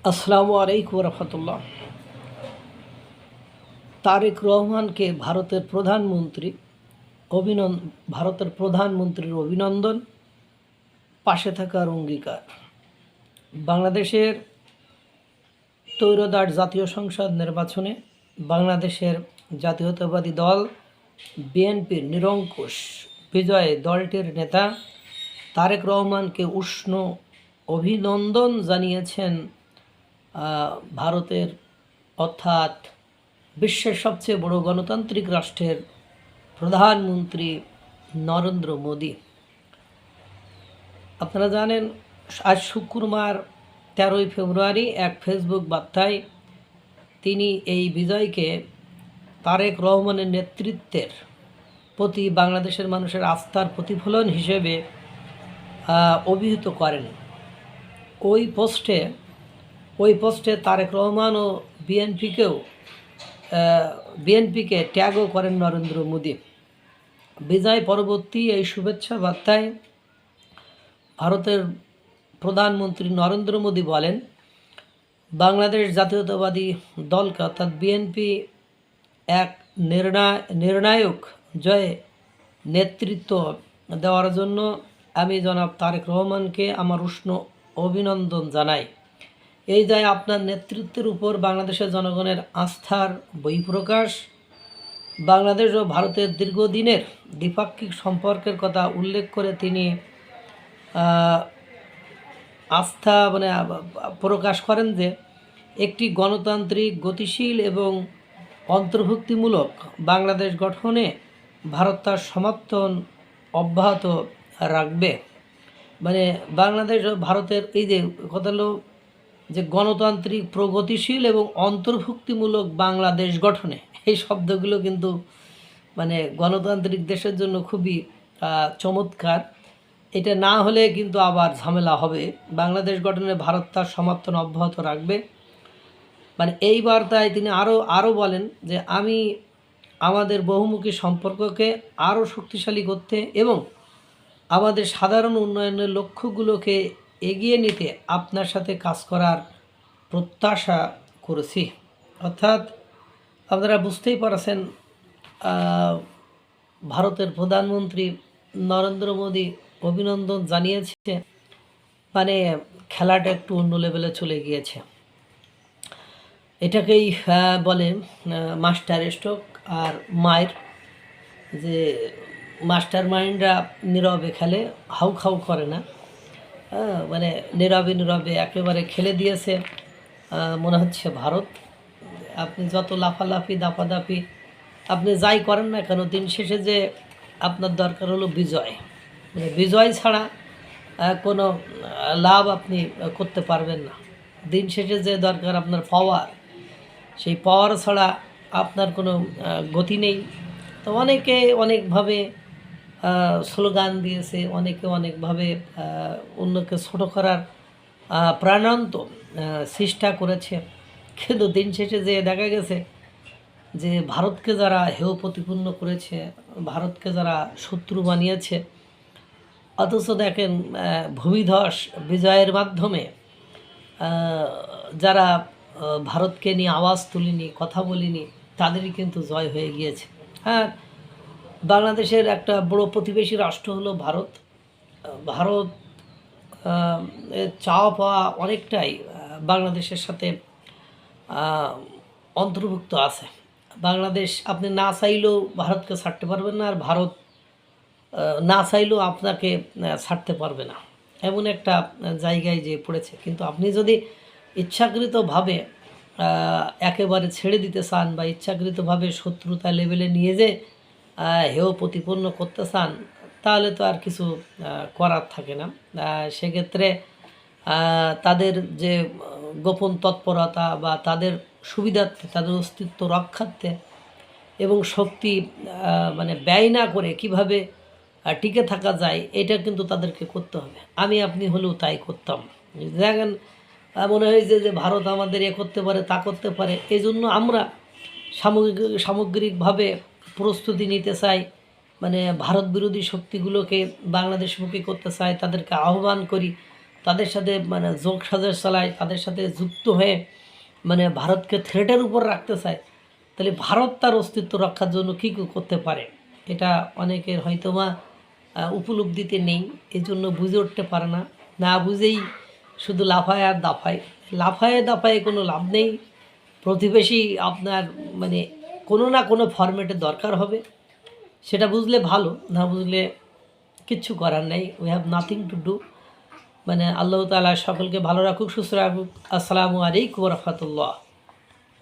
আসসালামু আলাইকুম রহমতুল্লাহ। তারেক রহমানকে ভারতের প্রধানমন্ত্রীর অভিনন্দন, পাশে থাকার অঙ্গীকার। বাংলাদেশের ত্রয়োদশ জাতীয় সংসদ নির্বাচনে বাংলাদেশের জাতীয়তাবাদী দল বিএনপির নিরঙ্কুশ বিজয়ে দলটির নেতা তারেক রহমানকে উষ্ণ অভিনন্দন জানিয়েছেন ভারতের অর্থাৎ বিশ্বের সবচেয়ে বড় গণতান্ত্রিক রাষ্ট্রের প্রধানমন্ত্রী নরেন্দ্র মোদী। আপনারা জানেন, আজ শুক্রবার 13ই ফেব্রুয়ারি এক ফেসবুক বার্তায় তিনি এই বিজয়কে তারেক রহমানের নেতৃত্বের প্রতি বাংলাদেশের মানুষের আস্থার প্রতিফলন হিসেবে অভিহিত করেন। ওই পোস্টে তারেক রহমান ও বিএনপিকে ট্যাগও করেন নরেন্দ্র মোদী। বিজয় পরবর্তী এই শুভেচ্ছা বার্তায় ভারতের প্রধানমন্ত্রী নরেন্দ্র মোদী বলেন, বাংলাদেশ জাতীয়তাবাদী দলকে অর্থাৎ বিএনপি এক নির্ণায়ক জয়ে নেতৃত্ব দেওয়ার জন্য আমি জনাব তারেক রহমানকে আমার উষ্ণ অভিনন্দন জানাই। এই জয় আপনার নেতৃত্বের উপর বাংলাদেশের জনগণের আস্থার বহিঃপ্রকাশ। বাংলাদেশ ও ভারতের দীর্ঘদিনের দ্বিপাক্ষিক সম্পর্কের কথা উল্লেখ করে তিনি আস্থা প্রকাশ করেন যে একটি গণতান্ত্রিক, গতিশীল এবং অন্তর্ভুক্তিমূলক বাংলাদেশ গঠনে ভারত তার সমর্থন অব্যাহত রাখবে। বাংলাদেশ ও ভারতের এই যে কথা হলো যে গণতান্ত্রিক, প্রগতিশীল এবং অন্তর্ভুক্তিমূলক বাংলাদেশ গঠনে, এই শব্দগুলো কিন্তু গণতান্ত্রিক দেশের জন্য খুবই চমৎকার। এটা না হলে কিন্তু আবার ঝামেলা হবে। বাংলাদেশ গঠনে ভারত তার সমর্থন অব্যাহত রাখবে। এই বার্তায় তিনি আরও বলেন যে আমি আমাদের বহুমুখী সম্পর্ককে আরও শক্তিশালী করতে এবং আমাদের সাধারণ উন্নয়নের লক্ষ্যগুলোকে এগিয়ে নিতে আপনার সাথে কাজ করার প্রত্যাশা করেছি। অর্থাৎ আপনারা বুঝতেই পারছেন, ভারতের প্রধানমন্ত্রী নরেন্দ্র মোদী অভিনন্দন জানিয়েছে, খেলাটা একটু অন্য লেভেলে চলে গিয়েছে। এটাকেই বলে মাস্টার স্ট্রোক আর মায়ের, যে মাস্টার মাইন্ডরা নীরবে খেলে, হাউ খাউ করে না। নীরবে একেবারে খেলে দিয়েছে মনে হচ্ছে ভারত। আপনি যত লাফালাফি দাপাদাপি আপনি যাই করেন না কেন, দিন শেষে যে আপনার দরকার হলো বিজয়। বিজয় ছাড়া কোনো লাভ আপনি করতে পারবেন না। দিন শেষে যে দরকার আপনার পাওয়ার, সেই পাওয়ার ছাড়া আপনার কোনো গতি নেই। তো অনেকে অনেকভাবে স্লোগান দিয়েছে, অনেকে অনেকভাবে অন্যকে ছোটো করার প্রাণান্ত চেষ্টা করেছে, কিন্তু দিন শেষে যে দেখা গেছে যে ভারতকে যারা হেয় প্রতিপন্ন করেছে, ভারতকে যারা শত্রু বানিয়েছে, অথচ দেখেন ভূমিধস বিজয়ের মাধ্যমে যারা ভারতকে নিয়ে আওয়াজ তুলিনি, কথা বলিনি, তাদেরই কিন্তু জয় হয়ে গিয়েছে। হ্যাঁ, বাংলাদেশের একটা বড় প্রতিবেশী রাষ্ট্র হলো ভারত। ভারত চাওয়া পাওয়া অনেকটাই বাংলাদেশের সাথে অন্তর্ভুক্ত আছে। বাংলাদেশ আপনি না চাইলেও ভারতকে ছাড়তে পারবেন না, আর ভারত না চাইলেও আপনাকে ছাড়তে পারবে না, এমন একটা জায়গায় যে পড়েছে। কিন্তু আপনি যদি ইচ্ছাকৃতভাবে একেবারে ছেড়ে দিতে চান বা ইচ্ছাকৃতভাবে শত্রুতা লেভেলে নিয়ে যে হেয় প্রতিপন্ন করতে চান, তাহলে তো আর কিছু করার থাকে না। সেক্ষেত্রে তাদের যে গোপন তৎপরতা বা তাদের সুবিধার্থে, তাদের অস্তিত্ব রক্ষার্থে এবং শক্তি ব্যয় না করে কিভাবে টিকে থাকা যায়, এটা কিন্তু তাদেরকে করতে হবে। আপনি হলেও তাই করতাম। দেখেন, মনে হয়েছে যে ভারত আমাদের করতে পারে, তা করতে পারে, এই জন্য আমরা সামগ্রিকভাবে প্রস্তুতি নিতে চাই। ভারত বিরোধী শক্তিগুলোকে বাংলাদেশমুখী করতে চাই, তাদেরকে আহ্বান করি তাদের সাথে মানে যোগ সাজস চালায়, তাদের সাথে যুক্ত হয়ে মানে ভারতকে থ্রেটের উপর রাখতে চায়, তাহলে ভারত তার অস্তিত্ব রক্ষার জন্য কী কী করতে পারে, এটা অনেকের হয়তোবা উপলব্ধিতে নেই, এই জন্য বুঝে উঠতে পারে না, না বুঝেই শুধু লাফায় আর দাফায়। লাফায় দাফায় কোনো লাভ নেই। প্রতিবেশী আপনার মানে কোনো না কোনো ফরম্যাটে দরকার হবে, সেটা বুঝলে ভালো, না বুঝলে কিচ্ছু করার নেই। We have nothing to do. মানে আল্লাহ তাআলা সকলকে ভালো রাখুক, সুস্থ রাখুক। আসসালামু আলাইকুম ওয়া রাহমাতুল্লাহ।